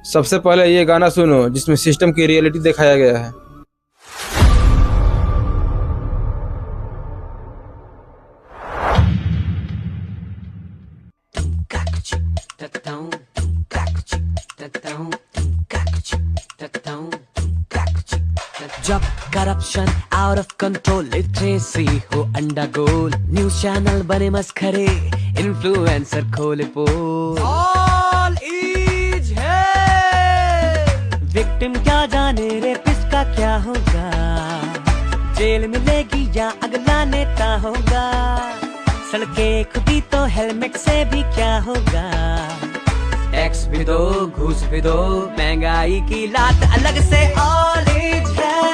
सबसे पहले ये गाना सुनो जिसमें सिस्टम की रियलिटी दिखाया गया है। जब corruption out of control, literacy हो अंडरगोल, न्यूज चैनल बने मस्खरे, इन्फ्लुएंसर खोले पोल, ऑल इज हेल। विक्टिम क्या जाने रेपिस्ट का क्या होगा, जेल मिलेगी या अगला नेता होगा, सड़कें खुदी तो हेलमेट से भी क्या होगा, टैक्स भी दो घूस भी दो, महंगाई की लात अलग से, ऑल इज हेल।